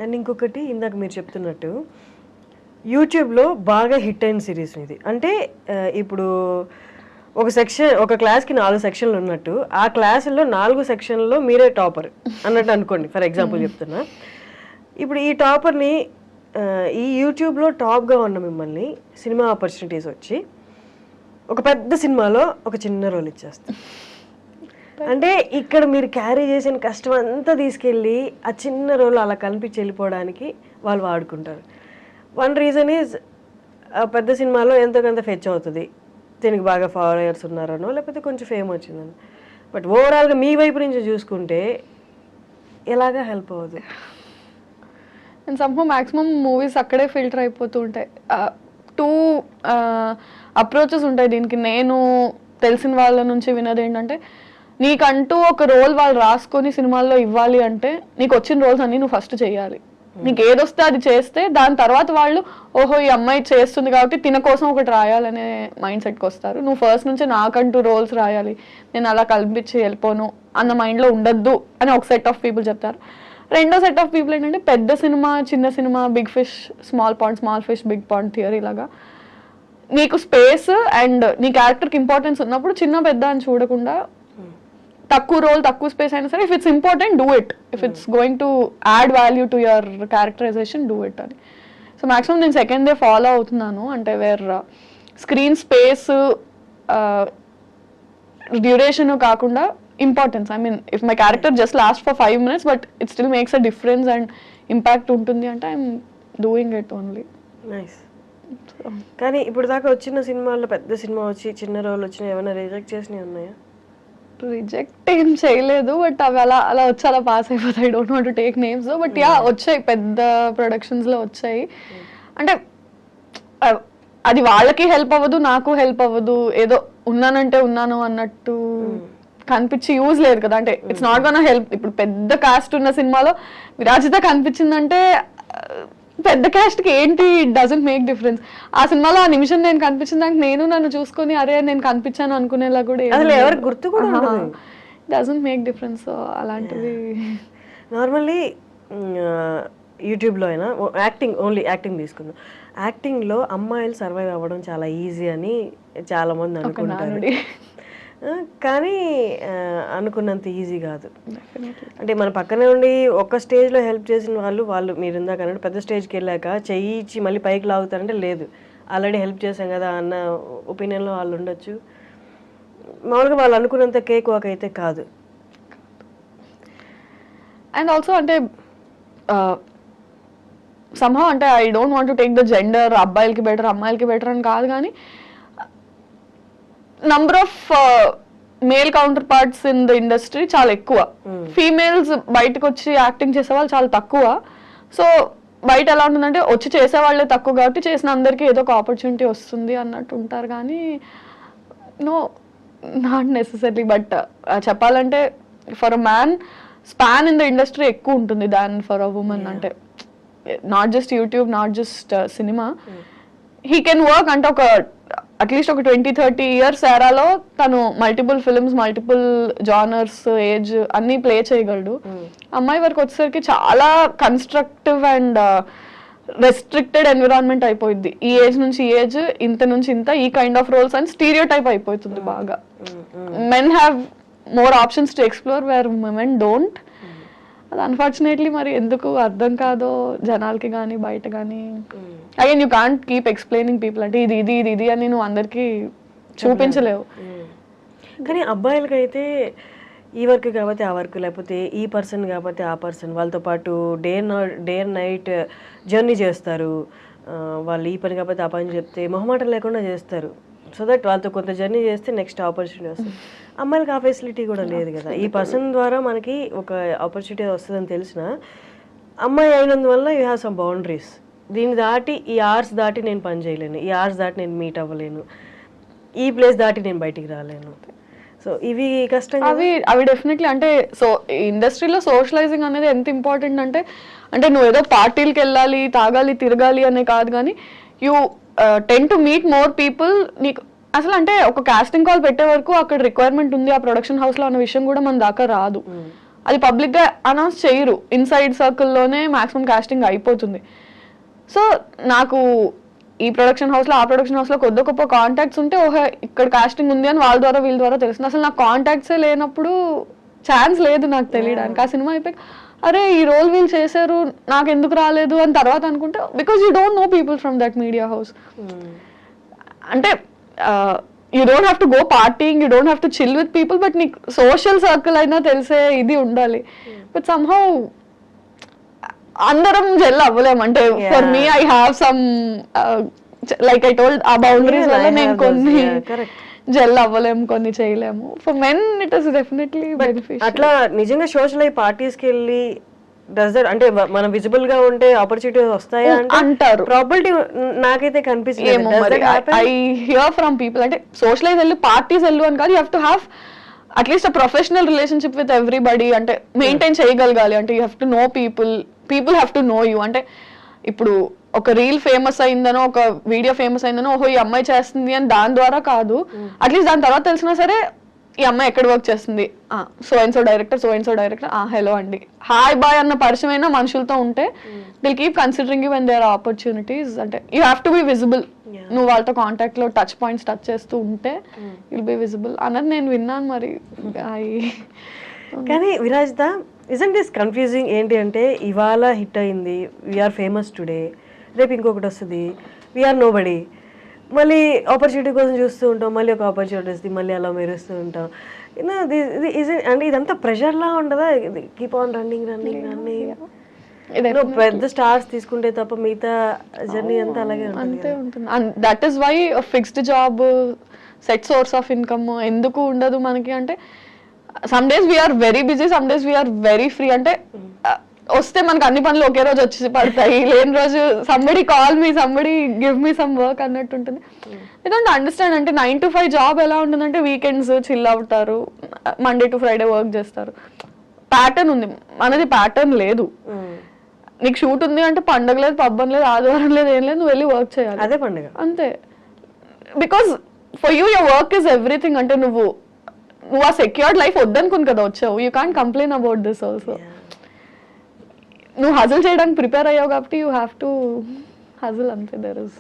And ఇంకొకటి ఇందాక మీరు చెప్తున్నట్టు యూట్యూబ్లో బాగా హిట్ అయిన సిరీస్ ఇది. అంటే ఇప్పుడు ఒక క్లాస్కి 4 సెక్షన్లు ఉన్నట్టు ఆ క్లాసుల్లో 4 సెక్షన్లలో మీరే టాపర్ అన్నట్టు అనుకోండి, ఫర్ ఎగ్జాంపుల్ చెప్తున్నా. ఇప్పుడు ఈ టాపర్ని ఈ యూట్యూబ్లో టాప్గా ఉన్న మిమ్మల్ని సినిమా ఆపర్చునిటీస్ వచ్చి ఒక పెద్ద సినిమాలో ఒక చిన్న రోల్ ఇచ్చేస్తారు. అంటే ఇక్కడ మీరు క్యారీ చేసిన కష్టం అంతా తీసుకెళ్ళి ఆ చిన్న రోల్ అలా కనిపించి వెళ్ళిపోవడానికి వాళ్ళు వాడుకుంటారు. వన్ రీజన్ ఈజ్ ఆ పెద్ద సినిమాలో ఎంతో కొంత ఫెచ్ అవుతుంది, దీనికి బాగా ఫాలోయర్స్ ఉన్నారనో లేకపోతే కొంచెం ఫేమ్ వచ్చిందని. బట్ ఓవరాల్గా మీ వైపు నుంచి చూసుకుంటే ఎలాగా హెల్ప్ అవ్వదు. అండ్ సమ్హౌ మ్యాక్సిమం మూవీస్ అక్కడే ఫిల్టర్ అయిపోతూ ఉంటాయి. 2 అప్రోచెస్ ఉంటాయి దీనికి. నేను తెలిసిన వాళ్ళ నుంచి విన్నది ఏంటంటే, నీకంటూ ఒక రోల్ వాళ్ళు రాసుకొని సినిమాల్లో ఇవ్వాలి అంటే నీకు వచ్చిన రోల్స్ అన్నీ నువ్వు ఫస్ట్ చేయాలి. నీకు ఏదొస్తే అది చేస్తే దాని తర్వాత వాళ్ళు ఓహో ఈ అమ్మాయి చేస్తుంది కాబట్టి తిన కోసం ఒకటి రాయాలనే మైండ్ సెట్కి వస్తారు. నువ్వు ఫస్ట్ నుంచి నాకంటూ రోల్స్ రాయాలి, నేను అలా కల్పించి వెళ్ళిపోను అన్న మైండ్లో ఉండద్దు అని ఒక సెట్ ఆఫ్ పీపుల్ చెప్తారు. రెండో సెట్ ఆఫ్ పీపుల్ ఏంటంటే పెద్ద సినిమా చిన్న cinema, big fish small pond, small fish big pond theory లాగా నీకు స్పేస్ అండ్ నీ క్యారెక్టర్కి ఇంపార్టెన్స్ ఉన్నప్పుడు చిన్న పెద్ద అని చూడకుండా తక్కువ రోల్ తక్కువ స్పేస్ అయినా సరే if it's important do it, if it's going to add value to your characterization do it అని. సో మ్యాక్సిమం నేను సెకండ్ డే ఫాలో అవుతున్నాను. అంటే వేర్ స్క్రీన్ స్పేస్ డ్యూరేషన్ కాకుండా importance. I mean if my character just last for 5 minutes but it still makes a difference and impact ఉంటుంది అంటే I'm doing it only. Nice. కానీ ఇప్పుడు దాకా వచ్చిన సినిమాల్లో పెద్ద సినిమా వచ్చి చిన్న రోల్ వచ్చిన ఏమైనా రిజెక్ట్ చేసినవి ఉన్నాయా? రిజెక్ట్ ఏం చేయలేదు, బట్ అవి అలా అలా వచ్చి అలా పాస్ అయిపోతాయి. Don't want to take names, but yeah వచ్చాయి, పెద్ద ప్రొడక్షన్స్లో వచ్చాయి. అంటే అది వాళ్ళకి హెల్ప్ అవ్వదు, నాకు హెల్ప్ అవ్వదు, ఏదో ఉన్నానంటే ఉన్నాను అన్నట్టు కనిపించి యూజ్ లేదు కదా. అంటే ఇట్స్ నాట్ గోనా హెల్ప్. ఇప్పుడు పెద్ద కాస్ట్ ఉన్న సినిమాలో విరాజిత కనిపించిందంటే పెద్ద క్యాస్ట్కి ఏంటి, ఇట్ డజంట్ మేక్ డిఫరెన్స్. ఆ సినిమాలో ఆ నిమిషం నేను కనిపించిన దానికి నేను నన్ను చూసుకొని అరే నేను కనిపించాను అనుకునేలా కూడా ఎవరికి గుర్తు కూడా డజంట్ మేక్ డిఫరెన్స్. సో అలాంటివి నార్మల్లీ యూట్యూబ్లో అయినా ఓన్లీ యాక్టింగ్ తీసుకుందాం. యాక్టింగ్లో అమ్మాయిలు సర్వైవ్ అవ్వడం చాలా ఈజీ అని చాలామంది అనుకుంటారు, కానీ అనుకున్నంత ఈజీ కాదు. అంటే మన పక్కనే ఉండి ఒక స్టేజ్లో హెల్ప్ చేసిన వాళ్ళు మీరు ఇందాక అన్నట్టు పెద్ద స్టేజ్కి వెళ్ళాక చెయ్యి ఇచ్చి మళ్ళీ పైకి లాగుతారంటే లేదు, ఆల్రెడీ హెల్ప్ చేశాం కదా అన్న ఒపీనియన్లో వాళ్ళు ఉండొచ్చు. మామూలుగా వాళ్ళు అనుకున్నంత కేక్ వాక్ అయితే కాదు. అండ్ ఆల్సో అంటే సమ్హౌ అంటే I don't want to take the gender, అబ్బాయిలకి బెటర్ అమ్మాయిలకి బెటర్ అని కాదు, కానీ number of male counter parts in the industry చాలా ఎక్కువ. ఫీమేల్స్ బయటకు వచ్చి యాక్టింగ్ చేసే వాళ్ళు చాలా తక్కువ. సో బయట ఎలా ఉంటుందంటే వచ్చి చేసే వాళ్ళే తక్కువ కాబట్టి చేసిన అందరికీ ఏదో ఒక ఆపర్చునిటీ వస్తుంది అన్నట్టు ఉంటారు, కానీ నో నాట్ నెసెసరీ. బట్ చెప్పాలంటే for a man span in the industry ఎక్కువ ఉంటుంది దాన్ ఫర్ అ ఉమెన్. అంటే not just YouTube, not just cinema, he can work అంటే ఒక అట్లీస్ట్ ఒక 20-30 years ఎరాలో తను multiple films, multiple genres, age అన్నీ play చేయగలడు. అమ్మాయి వరకు వచ్చేసరికి చాలా కన్స్ట్రక్టివ్ అండ్ రెస్ట్రిక్టెడ్ ఎన్విరాన్మెంట్ అయిపోయింది. ఈ ఏజ్ నుంచి ఈ ఏజ్, ఇంత నుంచి ఇంత, ఈ కైండ్ ఆఫ్ రోల్స్ అని స్టీరియో టైప్ అయిపోతుంది బాగా. Men have more options to explore where women don't. అది అన్ఫార్చునేట్లీ మరి ఎందుకు అర్థం కాదో జనాలకి కానీ బయట కానీ. Again you can't keep explaining people అంటే ఇది ఇది ఇది ఇది అని నువ్వు అందరికీ చూపించలేవు. కానీ అబ్బాయిలకైతే ఈ వర్క్ కాబట్టి ఆ వర్క్, లేకపోతే ఈ పర్సన్ కాబట్టి ఆ పర్సన్, వాళ్ళతో పాటు డే అండ్ నైట్ జర్నీ చేస్తారు. వాళ్ళు ఈ పని కాబట్టి ఆ పని చెప్తే మొహమాటం లేకుండా చేస్తారు. సో దట్ వాళ్ళతో కొంత జర్నీ చేస్తే నెక్స్ట్ ఆపర్చునిటీ వస్తుంది. అమ్మాయిలకి ఆ ఫెసిలిటీ కూడా లేదు కదా. ఈ పర్సన్ ద్వారా మనకి ఒక ఆపర్చునిటీ వస్తుందని తెలిసిన అమ్మాయి అయినందువల్ల యూ హ్యావ్ సమ్ బౌండరీస్. దీన్ని దాటి ఈ అవర్స్ దాటి నేను పని చేయలేను, ఈ అవర్స్ దాటి నేను మీట్ అవ్వలేను, ఈ ప్లేస్ దాటి నేను బయటికి రాలేను. సో ఇవి కష్టం. అవి డెఫినెట్లీ అంటే సో ఇండస్ట్రీలో సోషలైజింగ్ అనేది ఎంత ఇంపార్టెంట్ అంటే నువ్వు ఏదో పార్టీలకి వెళ్ళాలి, తాగాలి, తిరగాలి అనే కాదు, కానీ you ten to meet more people. నీకు అసలు అంటే ఒక కాస్టింగ్ కాల్ పెట్టే వరకు అక్కడ రిక్వైర్మెంట్ ఉంది ఆ ప్రొడక్షన్ హౌస్లో అన్న విషయం కూడా మన దాకా రాదు. అది పబ్లిక్ గా అనౌన్స్ చేయరు, ఇన్సైడ్ సర్కిల్లోనే మాక్సిమం కాస్టింగ్ అయిపోతుంది. సో నాకు ఈ ప్రొడక్షన్ హౌస్ లో ఆ ప్రొడక్షన్ హౌస్ లో కొద్ది గొప్ప కాంటాక్ట్స్ ఉంటే ఓహో ఇక్కడ కాస్టింగ్ ఉంది అని వాళ్ళ ద్వారా వీళ్ళ ద్వారా తెలుస్తుంది. అసలు నాకు కాంటాక్ట్సే లేనప్పుడు ఛాన్స్ లేదు నాకు తెలియడానికి. ఆ సినిమా అయిపోయి అరే ఈ రోల్ వీళ్ళు చేశారు నాకు ఎందుకు రాలేదు అని తర్వాత అనుకుంటే because you don't know people from that media house. అంటే you don't have to go partying, you don't have to chill with people, but నీకు సోషల్ సర్కిల్ అయినా తెలిసే ఇది ఉండాలి. బట్ సమ్హౌ అందరం జెల్ అవ్వలేము. అంటే for me I have some like I told ah boundaries వల్ల నేను కొన్ని జెల్ అవ్వలేము, కొన్ని చేయలేము. For men it is definitely beneficial. అట్లా నిజంగా సోషల్ అయ్యి పార్టీస్కి వెళ్ళి డస్ దట్ అంటే మనం విజిబుల్ గా ఉంటే ఆపర్చునిటీస్ వస్తాయా అంటారు. ప్రాబిలిటీ నాకైతే కనిపిస్తుంది. ఐ హియర్ ఫ్రమ్ పీపుల్ అంటే సోషలైజ్ వెళ్ళు పార్టీస్ వెళ్ళు అని కాదు, you have to have at least a professional relationship with everybody. అంటే మెయింటైన్ చేయగలగాలి. అంటే you have to know people, people have to know you. అంటే ఇప్పుడు ఒక రీల్ ఫేమస్ అయిందనో ఒక వీడియో ఫేమస్ అయిందనో ఓహో ఈ అమ్మాయి చేస్తుంది అని దాని ద్వారా కాదు, అట్లీస్ట్ దాని తర్వాత తెలిసినా సరే ఈ అమ్మాయి ఎక్కడ వర్క్ చేస్తుంది, so and so director hello అండి హాయ్ బాయ్ అన్న పరిచయం అయినా మనుషులతో ఉంటే they'll keep considering you when there are opportunities. అంటే you have to be visible. నువ్వు వాళ్ళతో కాంటాక్ట్ లో టచ్ పాయింట్స్ టచ్ చేస్తూ ఉంటే విల్ బి విజిబుల్ అన్నది నేను విన్నాను. మరి కానీ విరాజ్ దా ఇజంట్ దిస్ కన్ఫ్యూజింగ్ ఏంటి అంటే ఇవాళ హిట్ అయింది, వీఆర్ ఫేమస్ టుడే, రేపు ఇంకొకటి వస్తుంది, వీఆర్ నో బడీ, మళ్ళీ ఆపర్చునిటీ కోసం చూస్తూ ఉంటాం, మళ్ళీ ఒక ఆపర్చునిటీ వస్తుంది, మళ్ళీ అలా మెరుస్తూ ఉంటాం. అంటే ఇదంతా ప్రెషర్లా ఉండదా? Keep on running. పెద్ద స్టార్స్ తీసుకుంటే తప్ప మిగతా జర్నీ అంతా అలాగే అంతే ఉంటుంది. That is why fixed job set source of income ఎందుకు ఉండదు మనకి అంటే some days we are very busy, some days we are very free. అంటే వస్తే మనకు అన్ని పనులు ఒకే రోజు వచ్చి పడతాయి, లేని రోజు somebody call me, somebody give me some work అన్నట్టు ఉంటుంది. I don't understand. అంటే 9 to 5 జాబ్ ఎలా ఉంటుందంటే వీకెండ్స్ చిల్ అవుతారు, మండే టు ఫ్రైడే వర్క్ చేస్తారు, ప్యాటర్న్ ఉంది. మనది ప్యాటర్న్ లేదు. నీకు షూట్ ఉంది అంటే పండగ లేదు, పబ్బం లేదు, ఆదివారం లేదు, ఏం లేదు, నువ్వు వెళ్ళి వర్క్ చేయాలి, అదే పండుగ అంతే. Because for you your work is everything. అంటే నువ్వు ఆ సెక్యూర్డ్ లైఫ్ వద్దనుకుని కదా వచ్చావు. You can't complain about this also. నువ్వు హజిల్ చేయడానికి ప్రిపేర్ అయ్యావు కాబట్టి యూ హ్యావ్ టు హజిల్ అంతే. There is